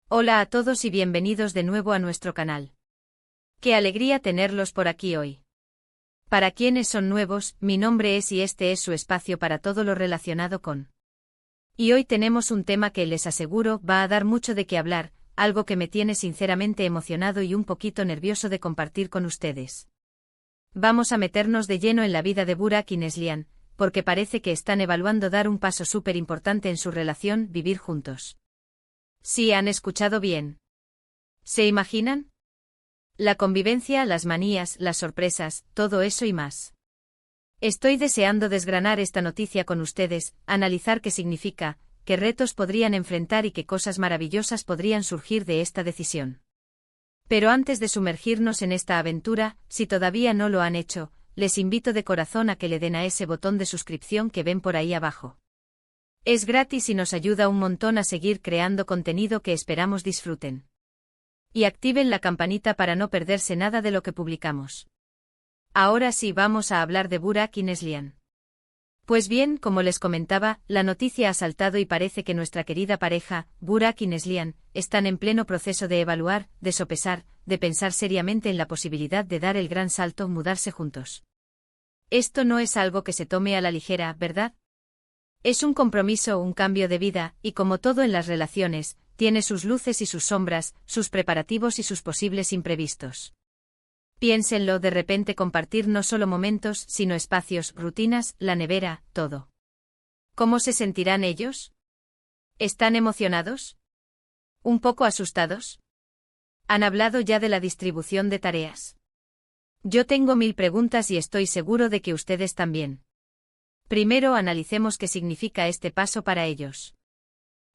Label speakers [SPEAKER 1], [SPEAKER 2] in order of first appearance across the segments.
[SPEAKER 1] Hola a todos y bienvenidos de nuevo a nuestro canal. Qué alegría tenerlos por aquí hoy. Para quienes son nuevos, mi nombre es y este es su espacio para todo lo relacionado con. Y hoy tenemos un tema que les aseguro va a dar mucho de qué hablar, algo que me tiene sinceramente emocionado y un poquito nervioso de compartir con ustedes. Vamos a meternos de lleno en la vida de Burak y Neslihan, porque parece que están evaluando dar un paso súper importante en su relación, vivir juntos. Sí, han escuchado bien. ¿Se imaginan? La convivencia, las manías, las sorpresas, todo eso y más. Estoy deseando desgranar esta noticia con ustedes, analizar qué significa, qué retos podrían enfrentar y qué cosas maravillosas podrían surgir de esta decisión. Pero antes de sumergirnos en esta aventura, si todavía no lo han hecho, les invito de corazón a que le den a ese botón de suscripción que ven por ahí abajo. Es gratis y nos ayuda un montón a seguir creando contenido que esperamos disfruten. Y activen la campanita para no perderse nada de lo que publicamos. Ahora sí vamos a hablar de Burak y Neslihan. Pues bien, como les comentaba, la noticia ha saltado y parece que nuestra querida pareja, Burak y Neslihan, están en pleno proceso de evaluar, de sopesar, de pensar seriamente en la posibilidad de dar el gran salto, mudarse juntos. Esto no es algo que se tome a la ligera, ¿verdad? Es un compromiso, un cambio de vida, y como todo en las relaciones, tiene sus luces y sus sombras, sus preparativos y sus posibles imprevistos. Piénsenlo, de repente compartir no solo momentos, sino espacios, rutinas, la nevera, todo. ¿Cómo se sentirán ellos? ¿Están emocionados? ¿Un poco asustados? ¿Han hablado ya de la distribución de tareas? Yo tengo 1000 preguntas y estoy seguro de que ustedes también. Primero analicemos qué significa este paso para ellos.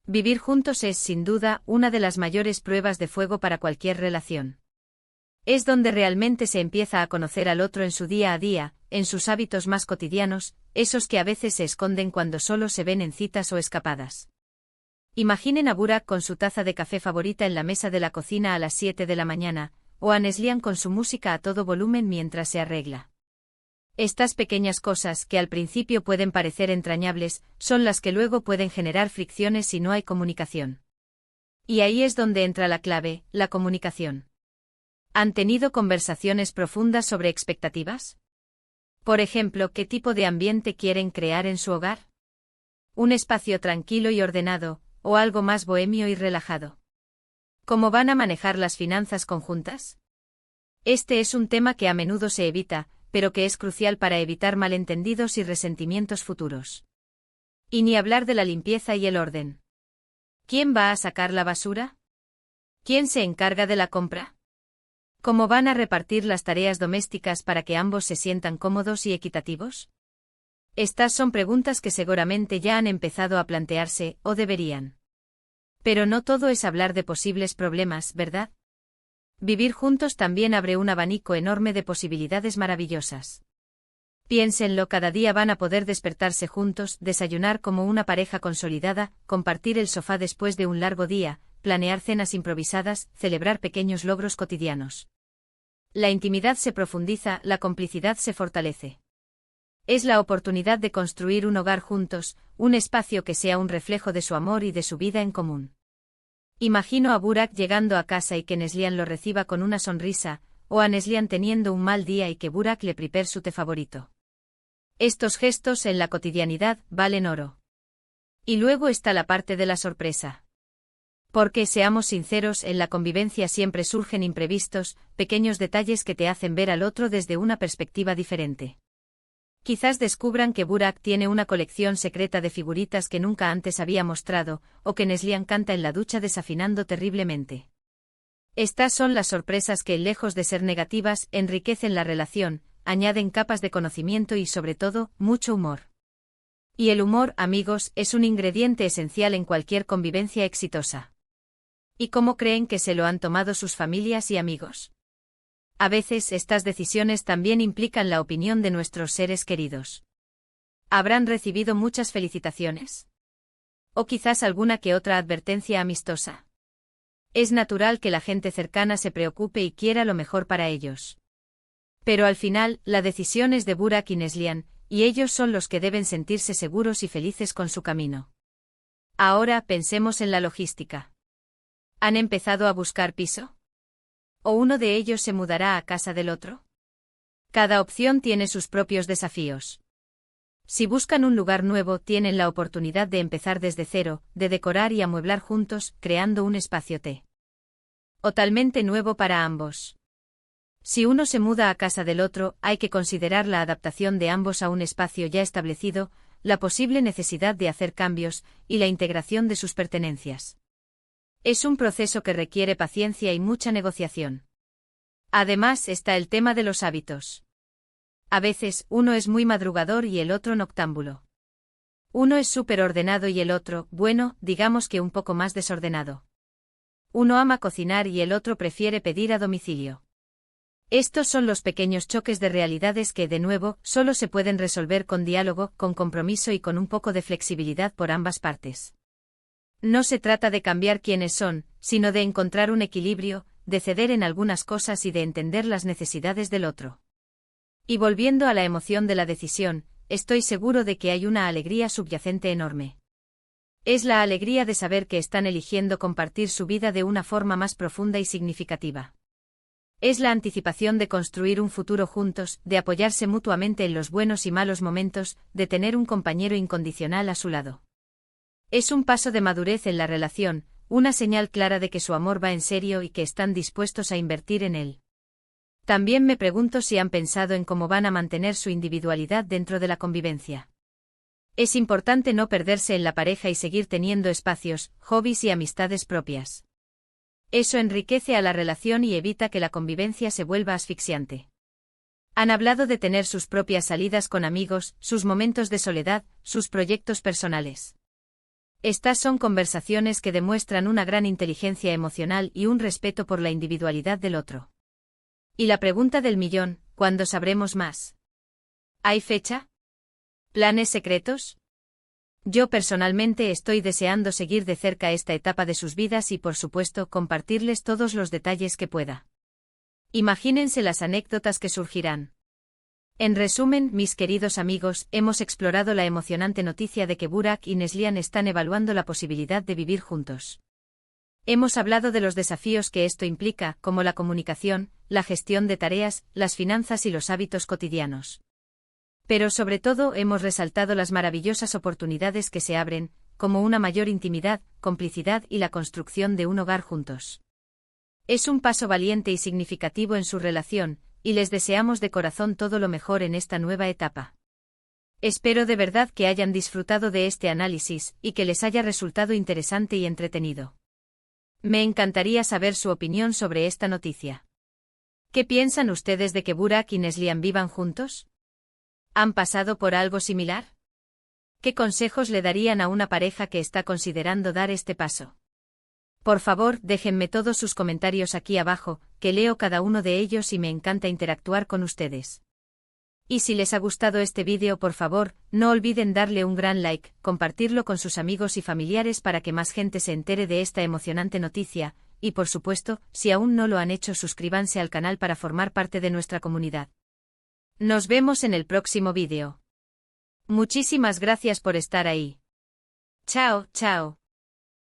[SPEAKER 1] Vivir juntos es, sin duda, una de las mayores pruebas de fuego para cualquier relación. Es donde realmente se empieza a conocer al otro en su día a día, en sus hábitos más cotidianos, esos que a veces se esconden cuando solo se ven en citas o escapadas. Imaginen a Burak con su taza de café favorita en la mesa de la cocina a las 7 de la mañana, o a Neslihan con su música a todo volumen mientras se arregla. Estas pequeñas cosas, que al principio pueden parecer entrañables, son las que luego pueden generar fricciones si no hay comunicación. Y ahí es donde entra la clave, la comunicación. ¿Han tenido conversaciones profundas sobre expectativas? Por ejemplo, ¿qué tipo de ambiente quieren crear en su hogar? ¿Un espacio tranquilo y ordenado, o algo más bohemio y relajado? ¿Cómo van a manejar las finanzas conjuntas? Este es un tema que a menudo se evita, pero que es crucial para evitar malentendidos y resentimientos futuros. Y ni hablar de la limpieza y el orden. ¿Quién va a sacar la basura? ¿Quién se encarga de la compra? ¿Cómo van a repartir las tareas domésticas para que ambos se sientan cómodos y equitativos? Estas son preguntas que seguramente ya han empezado a plantearse, o deberían. Pero no todo es hablar de posibles problemas, ¿verdad? Vivir juntos también abre un abanico enorme de posibilidades maravillosas. Piénsenlo, cada día van a poder despertarse juntos, desayunar como una pareja consolidada, compartir el sofá después de un largo día, planear cenas improvisadas, celebrar pequeños logros cotidianos. La intimidad se profundiza, la complicidad se fortalece. Es la oportunidad de construir un hogar juntos, un espacio que sea un reflejo de su amor y de su vida en común. Imagino a Burak llegando a casa y que Neslihan lo reciba con una sonrisa, o a Neslihan teniendo un mal día y que Burak le prepare su té favorito. Estos gestos en la cotidianidad valen oro. Y luego está la parte de la sorpresa. Porque, seamos sinceros, en la convivencia siempre surgen imprevistos, pequeños detalles que te hacen ver al otro desde una perspectiva diferente. Quizás descubran que Burak tiene una colección secreta de figuritas que nunca antes había mostrado, o que Neslihan canta en la ducha desafinando terriblemente. Estas son las sorpresas que, lejos de ser negativas, enriquecen la relación, añaden capas de conocimiento y, sobre todo, mucho humor. Y el humor, amigos, es un ingrediente esencial en cualquier convivencia exitosa. ¿Y cómo creen que se lo han tomado sus familias y amigos? A veces estas decisiones también implican la opinión de nuestros seres queridos. ¿Habrán recibido muchas felicitaciones? ¿O quizás alguna que otra advertencia amistosa? Es natural que la gente cercana se preocupe y quiera lo mejor para ellos. Pero al final, la decisión es de Burak y Neslihan, y ellos son los que deben sentirse seguros y felices con su camino. Ahora pensemos en la logística. ¿Han empezado a buscar piso? ¿O uno de ellos se mudará a casa del otro? Cada opción tiene sus propios desafíos. Si buscan un lugar nuevo, tienen la oportunidad de empezar desde cero, de decorar y amueblar juntos, creando un espacio totalmente nuevo para ambos. Si uno se muda a casa del otro, hay que considerar la adaptación de ambos a un espacio ya establecido, la posible necesidad de hacer cambios, y la integración de sus pertenencias. Es un proceso que requiere paciencia y mucha negociación. Además está el tema de los hábitos. A veces, uno es muy madrugador y el otro noctámbulo. Uno es súper ordenado y el otro, bueno, digamos que un poco más desordenado. Uno ama cocinar y el otro prefiere pedir a domicilio. Estos son los pequeños choques de realidades que, de nuevo, solo se pueden resolver con diálogo, con compromiso y con un poco de flexibilidad por ambas partes. No se trata de cambiar quiénes son, sino de encontrar un equilibrio, de ceder en algunas cosas y de entender las necesidades del otro. Y volviendo a la emoción de la decisión, estoy seguro de que hay una alegría subyacente enorme. Es la alegría de saber que están eligiendo compartir su vida de una forma más profunda y significativa. Es la anticipación de construir un futuro juntos, de apoyarse mutuamente en los buenos y malos momentos, de tener un compañero incondicional a su lado. Es un paso de madurez en la relación, una señal clara de que su amor va en serio y que están dispuestos a invertir en él. También me pregunto si han pensado en cómo van a mantener su individualidad dentro de la convivencia. Es importante no perderse en la pareja y seguir teniendo espacios, hobbies y amistades propias. Eso enriquece a la relación y evita que la convivencia se vuelva asfixiante. Han hablado de tener sus propias salidas con amigos, sus momentos de soledad, sus proyectos personales. Estas son conversaciones que demuestran una gran inteligencia emocional y un respeto por la individualidad del otro. Y la pregunta del millón, ¿cuándo sabremos más? ¿Hay fecha? ¿Planes secretos? Yo personalmente estoy deseando seguir de cerca esta etapa de sus vidas y, por supuesto, compartirles todos los detalles que pueda. Imagínense las anécdotas que surgirán. En resumen, mis queridos amigos, hemos explorado la emocionante noticia de que Burak y Neslihan están evaluando la posibilidad de vivir juntos. Hemos hablado de los desafíos que esto implica, como la comunicación, la gestión de tareas, las finanzas y los hábitos cotidianos. Pero sobre todo hemos resaltado las maravillosas oportunidades que se abren, como una mayor intimidad, complicidad y la construcción de un hogar juntos. Es un paso valiente y significativo en su relación, y les deseamos de corazón todo lo mejor en esta nueva etapa. Espero de verdad que hayan disfrutado de este análisis y que les haya resultado interesante y entretenido. Me encantaría saber su opinión sobre esta noticia. ¿Qué piensan ustedes de que Burak y Neslihan vivan juntos? ¿Han pasado por algo similar? ¿Qué consejos le darían a una pareja que está considerando dar este paso? Por favor, déjenme todos sus comentarios aquí abajo, que leo cada uno de ellos y me encanta interactuar con ustedes. Y si les ha gustado este vídeo, por favor, no olviden darle un gran like, compartirlo con sus amigos y familiares para que más gente se entere de esta emocionante noticia, y por supuesto, si aún no lo han hecho, suscríbanse al canal para formar parte de nuestra comunidad. Nos vemos en el próximo vídeo. Muchísimas gracias por estar ahí. Chao, chao.